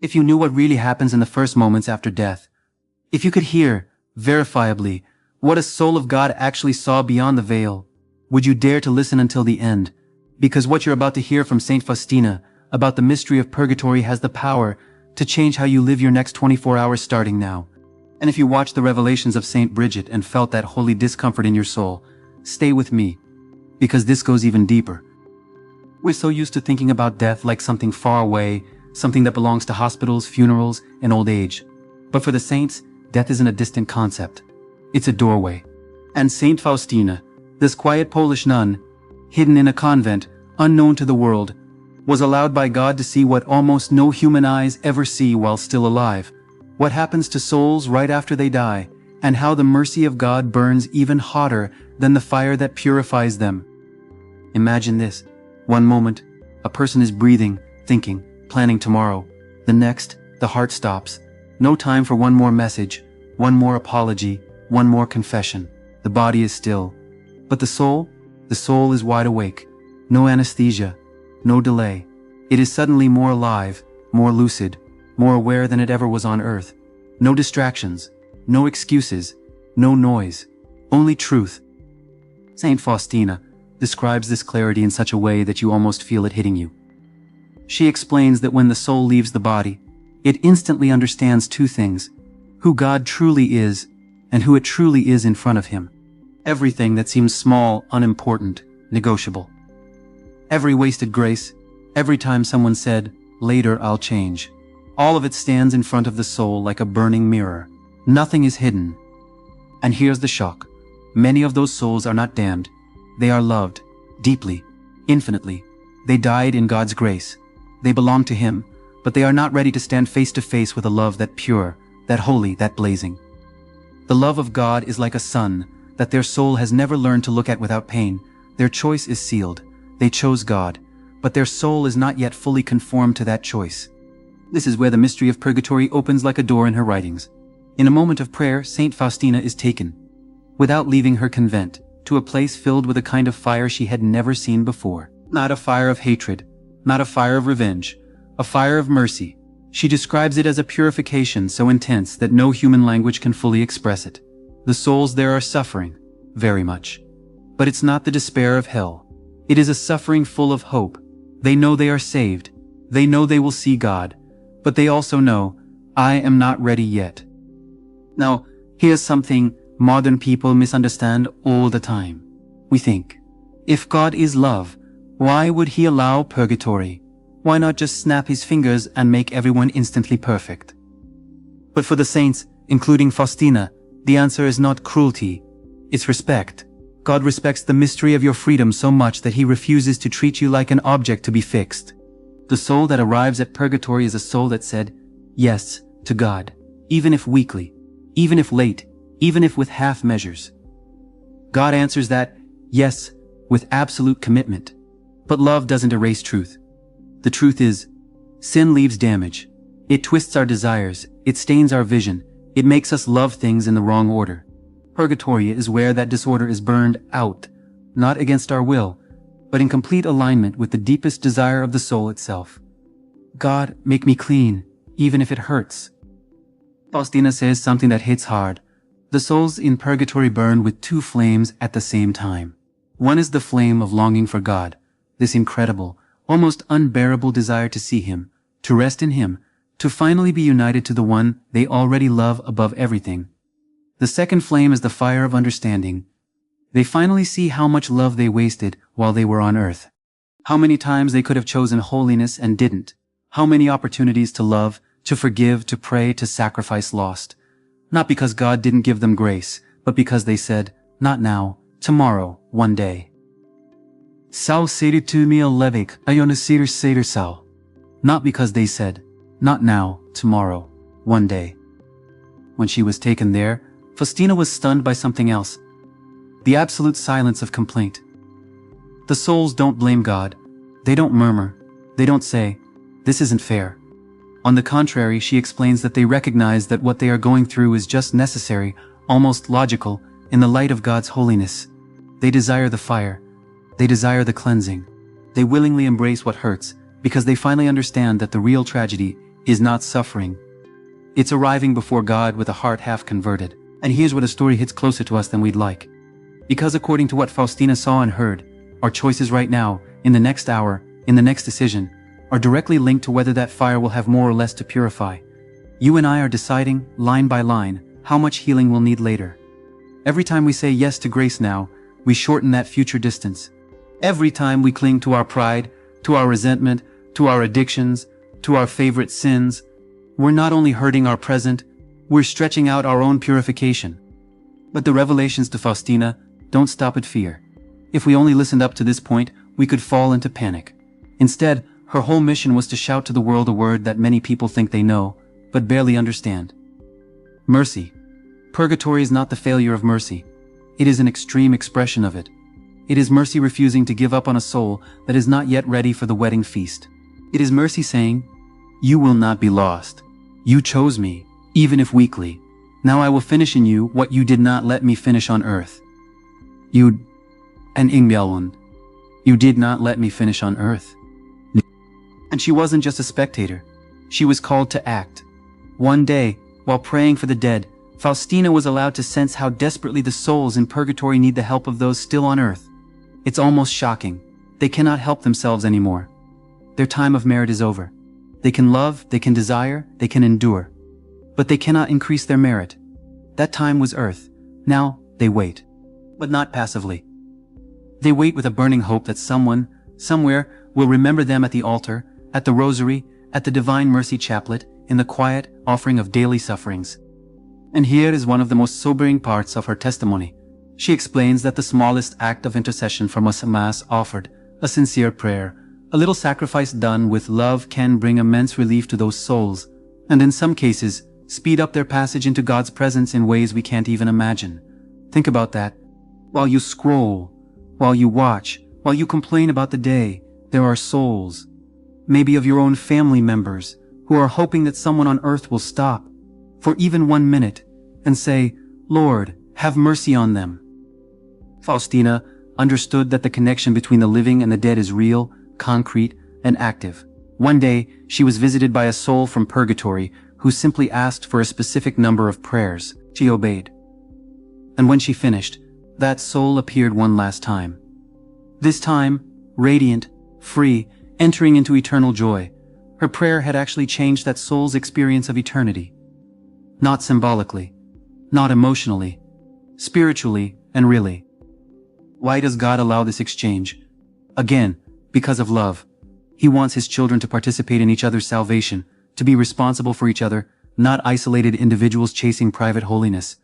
If you knew what really happens in the first moments after death, if you could hear, verifiably, what a soul of God actually saw beyond the veil, would you dare to listen until the end? Because what you're about to hear from Saint Faustina about the mystery of purgatory has the power to change how you live your next 24 hours starting now. And if you watched the revelations of Saint Bridget and felt that holy discomfort in your soul, stay with me, because this goes even deeper. We're so used to thinking about death like something far away, something that belongs to hospitals, funerals, and old age. But for the saints, death isn't a distant concept. It's a doorway. And Saint Faustina, this quiet Polish nun, hidden in a convent, unknown to the world, was allowed by God to see what almost no human eyes ever see while still alive. What happens to souls right after they die, and how the mercy of God burns even hotter than the fire that purifies them. Imagine this. One moment, a person is breathing, thinking, planning tomorrow. The next, the heart stops. No time for one more message, one more apology, one more confession. The body is still. But the soul is wide awake. No anesthesia, no delay. It is suddenly more alive, more lucid, more aware than it ever was on earth. No distractions, no excuses, no noise, only truth. Saint Faustina describes this clarity in such a way that you almost feel it hitting you. She explains that when the soul leaves the body, it instantly understands two things: who God truly is and who it truly is in front of him. Everything that seems small, unimportant, negotiable. Every wasted grace, every time someone said, "Later I'll change," all of it stands in front of the soul like a burning mirror. Nothing is hidden. And here's the shock. Many of those souls are not damned. They are loved, deeply, infinitely. They died in God's grace. They belong to Him, but they are not ready to stand face to face with a love that pure, that holy, that blazing. The love of God is like a sun that their soul has never learned to look at without pain. Their choice is sealed. They chose God, but their soul is not yet fully conformed to that choice. This is where the mystery of purgatory opens like a door in her writings. In a moment of prayer, Saint Faustina is taken, without leaving her convent, to a place filled with a kind of fire she had never seen before. Not a fire of hatred, not a fire of revenge, a fire of mercy. She describes it as a purification so intense that no human language can fully express it. The souls there are suffering, very much. But it's not the despair of hell. It is a suffering full of hope. They know they are saved. They know they will see God. But they also know, I am not ready yet. Now, here's something modern people misunderstand all the time. We think, if God is love, why would He allow purgatory? Why not just snap His fingers and make everyone instantly perfect? But for the saints, including Faustina, the answer is not cruelty, it's respect. God respects the mystery of your freedom so much that He refuses to treat you like an object to be fixed. The soul that arrives at purgatory is a soul that said yes to God, even if weakly, even if late, even if with half measures. God answers that yes with absolute commitment. But love doesn't erase truth. The truth is, sin leaves damage. It twists our desires, it stains our vision, it makes us love things in the wrong order. Purgatory is where that disorder is burned out, not against our will, but in complete alignment with the deepest desire of the soul itself. God, make me clean, even if it hurts. Faustina says something that hits hard. The souls in purgatory burn with two flames at the same time. One is the flame of longing for God, this incredible, almost unbearable desire to see Him, to rest in Him, to finally be united to the one they already love above everything. The second flame is the fire of understanding. They finally see how much love they wasted while they were on earth. How many times they could have chosen holiness and didn't. How many opportunities to love, to forgive, to pray, to sacrifice lost. Not because God didn't give them grace, but because they said, not now, tomorrow, one day. Sal seder tu mi alevik ayona seder sal. Not because they said, not now, tomorrow, one day. When she was taken there, Faustina was stunned by something else. The absolute silence of complaint. The souls don't blame God. They don't murmur. They don't say, this isn't fair. On the contrary, she explains that they recognize that what they are going through is just necessary, almost logical, in the light of God's holiness. They desire the fire. They desire the cleansing. They willingly embrace what hurts, because they finally understand that the real tragedy is not suffering. It's arriving before God with a heart half converted. And here's where the story hits closer to us than we'd like. Because according to what Faustina saw and heard, our choices right now, in the next hour, in the next decision, are directly linked to whether that fire will have more or less to purify. You and I are deciding, line by line, how much healing we'll need later. Every time we say yes to grace now, we shorten that future distance. Every time we cling to our pride, to our resentment, to our addictions, to our favorite sins, we're not only hurting our present, we're stretching out our own purification. But the revelations to Faustina don't stop at fear. If we only listened up to this point, we could fall into panic. Instead, her whole mission was to shout to the world a word that many people think they know, but barely understand. Mercy. Purgatory is not the failure of mercy. It is an extreme expression of it. It is mercy refusing to give up on a soul that is not yet ready for the wedding feast. It is mercy saying, "You will not be lost. You chose me, even if weakly. Now I will finish in you what you did not let me finish on earth." You did not let me finish on earth. And she wasn't just a spectator. She was called to act. One day, while praying for the dead, Faustina was allowed to sense how desperately the souls in purgatory need the help of those still on earth. It's almost shocking. They cannot help themselves anymore. Their time of merit is over. They can love, they can desire, they can endure. But they cannot increase their merit. That time was earth. Now they wait. But not passively. They wait with a burning hope that someone, somewhere, will remember them at the altar, at the rosary, at the Divine Mercy Chaplet, in the quiet offering of daily sufferings. And here is one of the most sobering parts of her testimony. She explains that the smallest act of intercession from a mass offered, a sincere prayer, a little sacrifice done with love can bring immense relief to those souls, and in some cases, speed up their passage into God's presence in ways we can't even imagine. Think about that. While you scroll, while you watch, while you complain about the day, there are souls, maybe of your own family members, who are hoping that someone on earth will stop, for even 1 minute, and say, "Lord, have mercy on them." Faustina understood that the connection between the living and the dead is real, concrete, and active. One day, she was visited by a soul from purgatory who simply asked for a specific number of prayers. She obeyed. And when she finished, that soul appeared one last time. This time, radiant, free, entering into eternal joy. Her prayer had actually changed that soul's experience of eternity. Not symbolically, not emotionally, spiritually and really. Why does God allow this exchange? Again, because of love. He wants His children to participate in each other's salvation, to be responsible for each other, not isolated individuals chasing private holiness.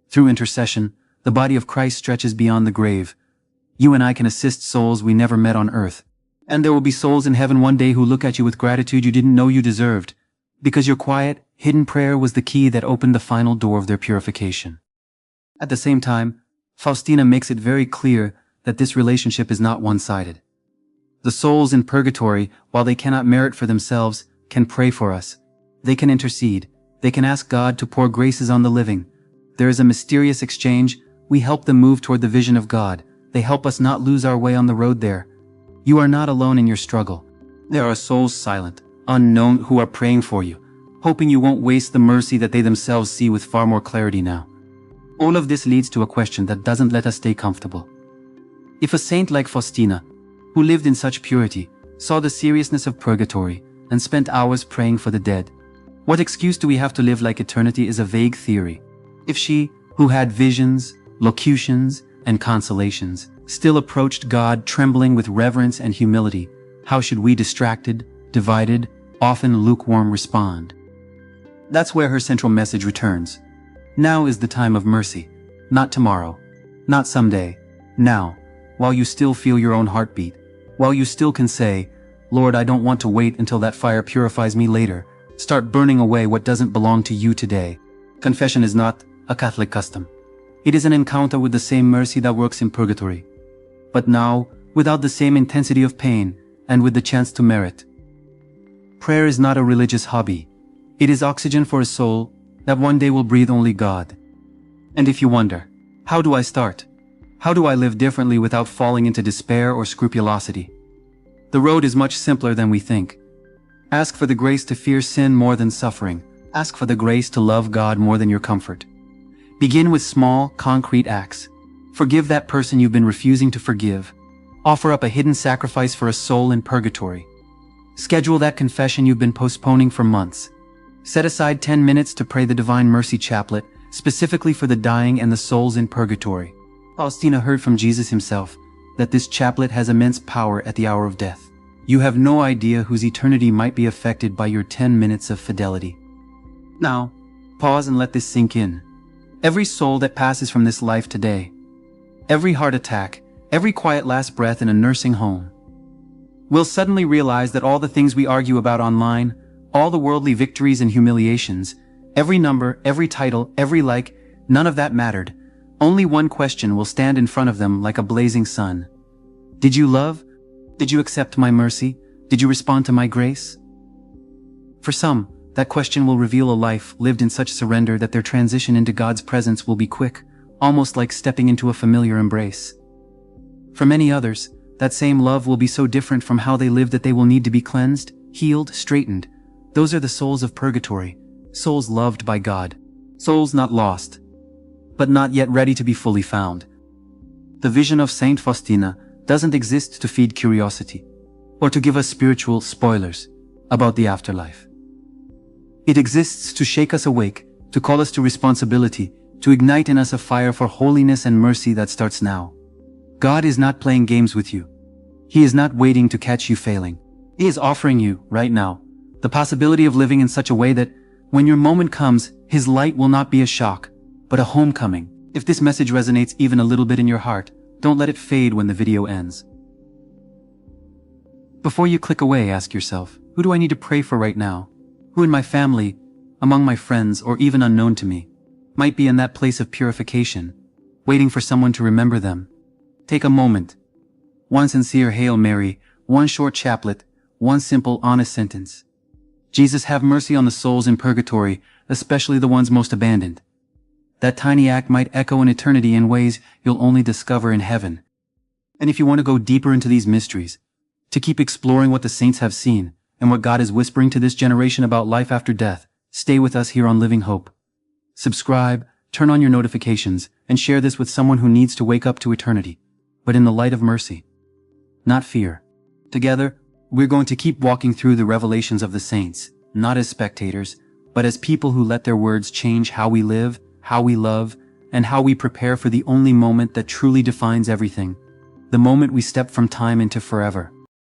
Through intercession, the body of Christ stretches beyond the grave. You and I can assist souls we never met on earth. And there will be souls in heaven one day who look at you with gratitude you didn't know you deserved, because your quiet, hidden prayer was the key that opened the final door of their purification. At the same time, Faustina makes it very clear that this relationship is not one-sided. The souls in purgatory, while they cannot merit for themselves, can pray for us. They can intercede. They can ask God to pour graces on the living. There is a mysterious exchange. We help them move toward the vision of God. They help us not lose our way on the road there. You are not alone in your struggle. There are souls silent, unknown, who are praying for you, hoping you won't waste the mercy that they themselves see with far more clarity now. All of this leads to a question that doesn't let us stay comfortable. If a saint like Faustina, who lived in such purity, saw the seriousness of purgatory, and spent hours praying for the dead, what excuse do we have to live like eternity is a vague theory. If she, who had visions, locutions, and consolations, still approached God trembling with reverence and humility, how should we distracted, divided, often lukewarm respond? That's where her central message returns. Now is the time of mercy, not tomorrow, not someday, now, while you still feel your own heartbeat, while you still can say, "Lord, I don't want to wait until that fire purifies me later." Start burning away what doesn't belong to you today. Confession is not a Catholic custom. It is an encounter with the same mercy that works in purgatory. But now, without the same intensity of pain, and with the chance to merit. Prayer is not a religious hobby. It is oxygen for a soul that one day will breathe only God. And if you wonder, how do I start? How do I live differently without falling into despair or scrupulosity? The road is much simpler than we think. Ask for the grace to fear sin more than suffering. Ask for the grace to love God more than your comfort. Begin with small, concrete acts. Forgive that person you've been refusing to forgive. Offer up a hidden sacrifice for a soul in purgatory. Schedule that confession you've been postponing for months. Set aside 10 minutes to pray the Divine Mercy Chaplet, specifically for the dying and the souls in purgatory. Faustina heard from Jesus himself that this chaplet has immense power at the hour of death. You have no idea whose eternity might be affected by your 10 minutes of fidelity. Now, pause and let this sink in. Every soul that passes from this life today, every heart attack, every quiet last breath in a nursing home, will suddenly realize that all the things we argue about online, all the worldly victories and humiliations, every number, every title, every like, none of that mattered. Only one question will stand in front of them like a blazing sun. Did you love? Did you accept my mercy? Did you respond to my grace? For some, that question will reveal a life lived in such surrender that their transition into God's presence will be quick, almost like stepping into a familiar embrace. For many others, that same love will be so different from how they lived that they will need to be cleansed, healed, straightened. Those are the souls of purgatory, souls loved by God, souls not lost, but not yet ready to be fully found. The vision of Saint Faustina doesn't exist to feed curiosity, or to give us spiritual spoilers about the afterlife. It exists to shake us awake, to call us to responsibility, to ignite in us a fire for holiness and mercy that starts now. God is not playing games with you. He is not waiting to catch you failing. He is offering you, right now, the possibility of living in such a way that, when your moment comes, His light will not be a shock, but a homecoming. If this message resonates even a little bit in your heart, don't let it fade when the video ends. Before you click away, ask yourself, who do I need to pray for right now? Who in my family, among my friends, or even unknown to me, might be in that place of purification, waiting for someone to remember them? Take a moment. One sincere Hail Mary, one short chaplet, one simple, honest sentence. Jesus, have mercy on the souls in purgatory, especially the ones most abandoned. That tiny act might echo in eternity in ways you'll only discover in heaven. And if you want to go deeper into these mysteries, to keep exploring what the saints have seen, and what God is whispering to this generation about life after death, stay with us here on Living Hope. Subscribe, turn on your notifications, and share this with someone who needs to wake up to eternity, but in the light of mercy, not fear. Together, we're going to keep walking through the revelations of the saints, not as spectators, but as people who let their words change how we live, how we love, and how we prepare for the only moment that truly defines everything, the moment we step from time into forever.